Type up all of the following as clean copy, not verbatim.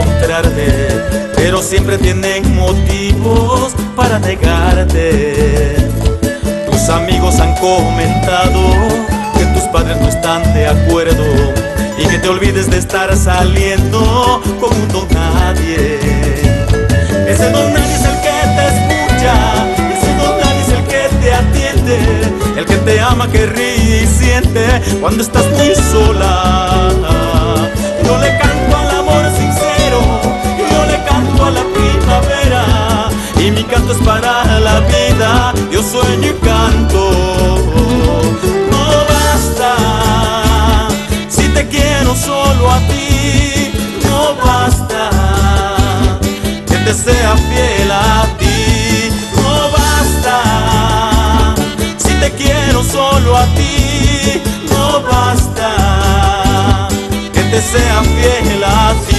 encontrarte, pero siempre tienen motivos para negarte. Tus amigos han comentado que tus padres no están de acuerdo y que te olvides de estar saliendo con un don nadie. Ese don nadie es el que te escucha, ese don nadie es el que te atiende, el que te ama, que ríe y siente cuando estás muy sola. Yo le canto al amor sincero, yo le canto a la primavera, y mi canto es para la vida, yo sueño y canto. No basta, si te quiero solo a ti, no basta que te sea fiel a ti. No basta, si te quiero solo a ti, no basta que te sea fiel a ti.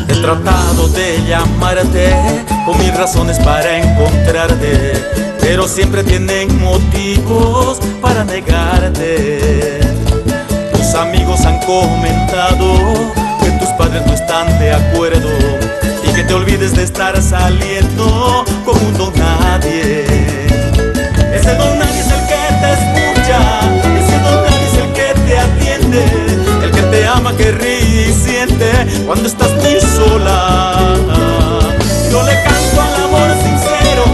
He tratado de llamarte con mil razones para encontrarte, pero siempre tienen motivos para negarte. Tus amigos han comentado que tus padres no están de acuerdo y que te olvides de estar saliendo con un don nadie. Ese don nadie es el que te escucha, ese don nadie es el que te atiende, el que te ama, que ríe y siente cuando estás muy sola. Yo le canto al amor sincero,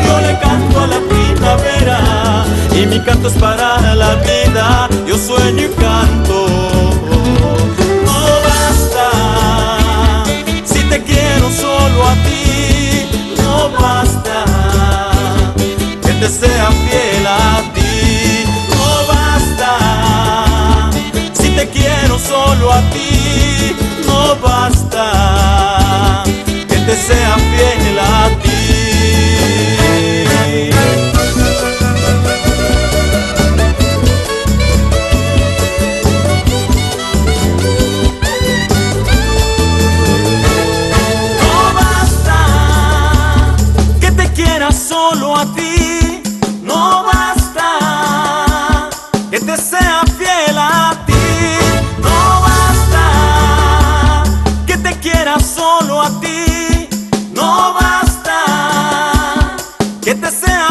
yo le canto a la primavera, y mi canto es para la vida, yo sueño y canto. No basta, si te quiero solo a ti, no basta que te sea fiel a ti. No basta, si te quiero solo a ti, no basta que te sea fiel a ti. No basta que te quiera solo a ti, no basta que te sea fiel a ti. No basta que te quiera solo a ti, no basta que te sea